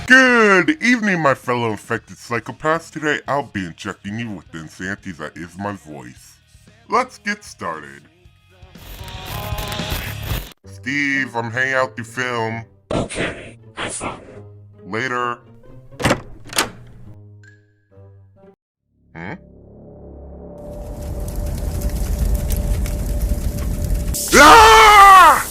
Good evening, my fellow infected psychopaths. Today I'll be injecting you with the insanity that is my voice. Let's get started. Steve, I'm hanging out to film. Okay, have fun. Later. Ah!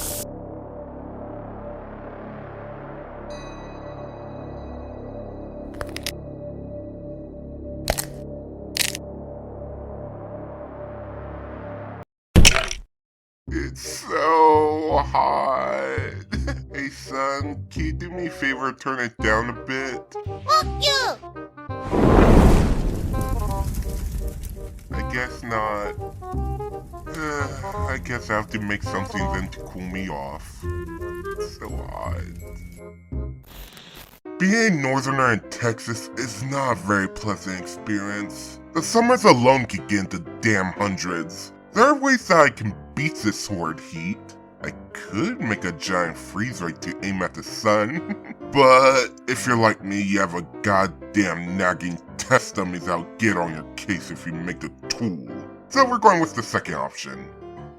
It's so hot. Hey son, can you do me a favor, turn it down a bit? Fuck you! I guess not. I guess I have to make something then to cool me off. It's so hot. Being a northerner in Texas is not a very pleasant experience. The summers alone could get into damn hundreds. There are ways that I can beat this horrid heat. I could make a giant freeze ray to aim at the sun, but if you're like me, you have a goddamn nagging test dummy that'll get on your case if you make a tool. So we're going with the second option.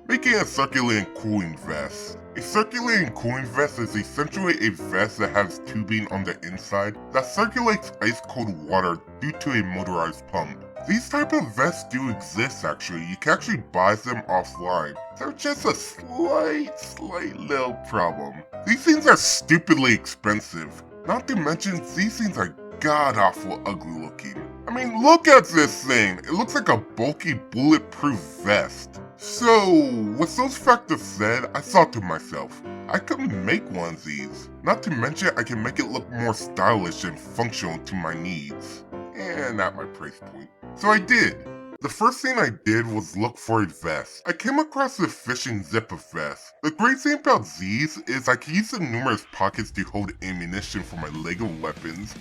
Making a circulating cooling vest. A circulating cooling vest is essentially a vest that has tubing on the inside that circulates ice cold water due to a motorized pump. These type of vests do exist actually, you can actually buy them offline. They're just a slight little problem. These things are stupidly expensive. Not to mention, these things are god-awful ugly looking. I mean, look at this thing! It looks like a bulky bulletproof vest. So, with those factors said, I thought to myself, I could make one of these. Not to mention, I can make it look more stylish and functional to my needs. And at my price point. So I did. The first thing I did was look for a vest. I came across the fishing zipper vest. The great thing about these is I can use the numerous pockets to hold ammunition for my Lego weapons.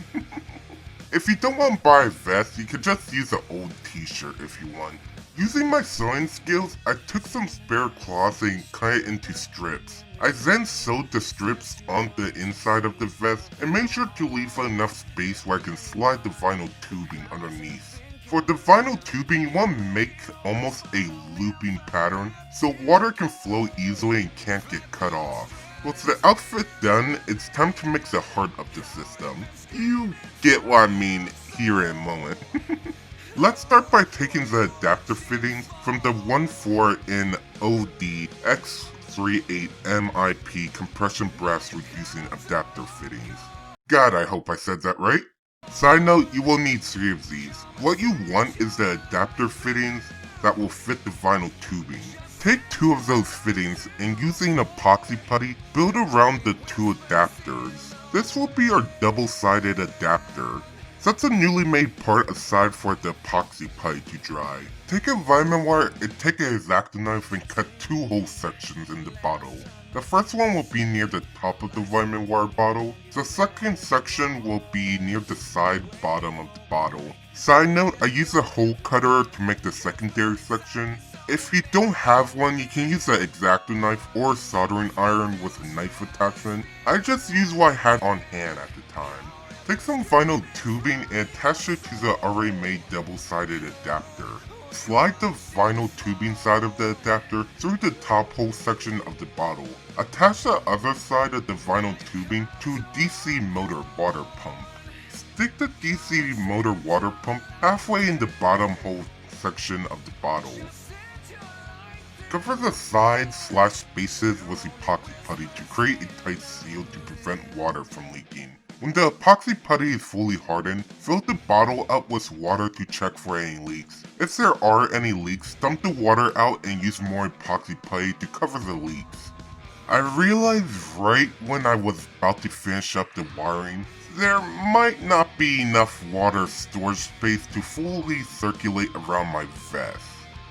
If you don't want to buy a vest, you can just use an old t-shirt if you want. Using my sewing skills, I took some spare cloth and cut it into strips. I then sewed the strips on the inside of the vest and made sure to leave enough space where I can slide the vinyl tubing underneath. For the vinyl tubing, you want to make almost a looping pattern so water can flow easily and can't get cut off. With the outfit done, it's time to make the heart of the system. You get what I mean here in a moment. Let's start by taking the adapter fittings from the 1.4 in OD X38 MIP compression brass reducing adapter fittings. God, I hope I said that right. Side note, you will need 3 of these. What you want is the adapter fittings that will fit the vinyl tubing. Take 2 of those fittings and using epoxy putty, build around the 2 adapters. This will be our double-sided adapter. Set the newly made part aside for the epoxy putty to dry. Take a vitamin wire and take an X-Acto knife and cut 2 whole sections in the bottle. The first one will be near the top of the vitamin wire bottle. The second section will be near the side bottom of the bottle. Side note, I use a hole cutter to make the secondary section. If you don't have one, you can use an X-Acto knife or a soldering iron with a knife attachment. I just used what I had on hand at the time. Take some vinyl tubing and attach it to the already made double-sided adapter. Slide the vinyl tubing side of the adapter through the top hole section of the bottle. Attach the other side of the vinyl tubing to a DC motor water pump. Stick the DC motor water pump halfway in the bottom hole section of the bottle. Cover the sides/spaces with epoxy putty to create a tight seal to prevent water from leaking. When the epoxy putty is fully hardened, fill the bottle up with water to check for any leaks. If there are any leaks, dump the water out and use more epoxy putty to cover the leaks. I realized right when I was about to finish up the wiring, there might not be enough water storage space to fully circulate around my vest.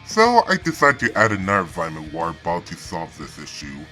So I decided to add another vitamin wire bottle to solve this issue.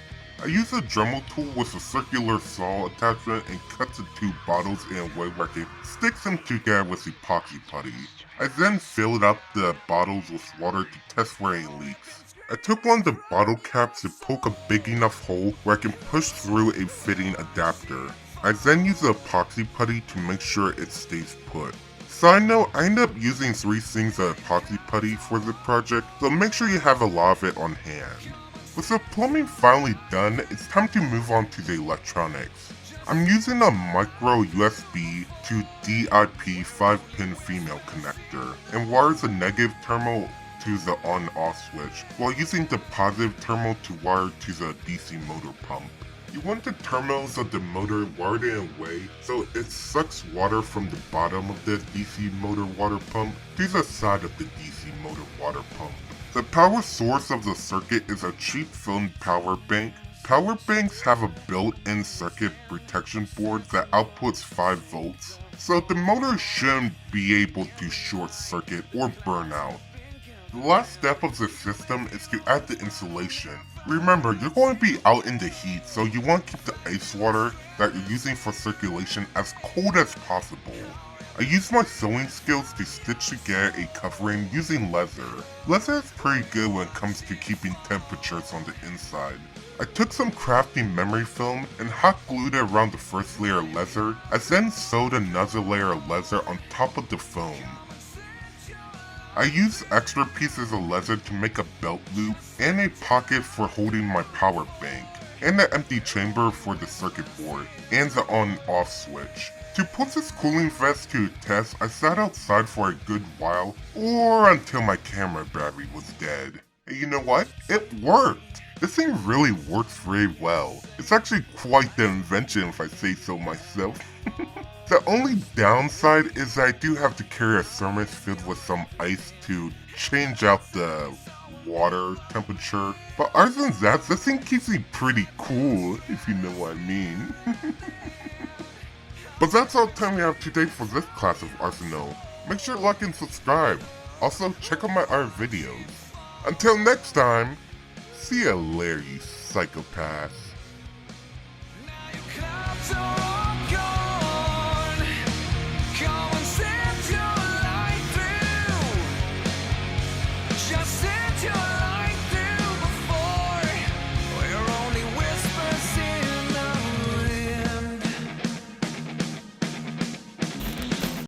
I use a Dremel tool with a circular saw attachment and cut the 2 bottles in a way where I can stick them together with epoxy putty. I then filled up the bottles with water to test for any leaks. I took one of the bottle caps to poke a big enough hole where I can push through a fitting adapter. I then use the epoxy putty to make sure it stays put. Side note, I end up using 3 things of epoxy putty for the project, so make sure you have a lot of it on hand. With the plumbing finally done, it's time to move on to the electronics. I'm using a micro USB to DIP 5-pin female connector, and wires the negative terminal to the on-off switch, while using the positive terminal to wire to the DC motor pump. You want the terminals of the motor wired in a way so it sucks water from the bottom of the DC motor water pump to the side of the DC motor water pump. The power source of the circuit is a cheap film power bank. Power banks have a built-in circuit protection board that outputs 5 volts, so the motor shouldn't be able to short circuit or burn out. The last step of the system is to add the insulation. Remember, you're going to be out in the heat, so you want to keep the ice water that you're using for circulation as cold as possible. I use my sewing skills to stitch together a covering using leather. Leather is pretty good when it comes to keeping temperatures on the inside. I took some crafting memory film and hot glued it around the first layer of leather. I then sewed another layer of leather on top of the foam. I used extra pieces of leather to make a belt loop and a pocket for holding my power bank, and an empty chamber for the circuit board and the on-off switch. To put this cooling vest to a test, I sat outside for a good while, or until my camera battery was dead. And you know what? It worked! This thing really works very well. It's actually quite the invention if I say so myself. The only downside is that I do have to carry a thermos filled with some ice to change out the water temperature. But other than that, this thing keeps me pretty cool, if you know what I mean. But that's all the time we have today for this class of Arsenal. Make sure to like and subscribe. Also, check out my other videos. Until next time, see ya later, you psychopaths.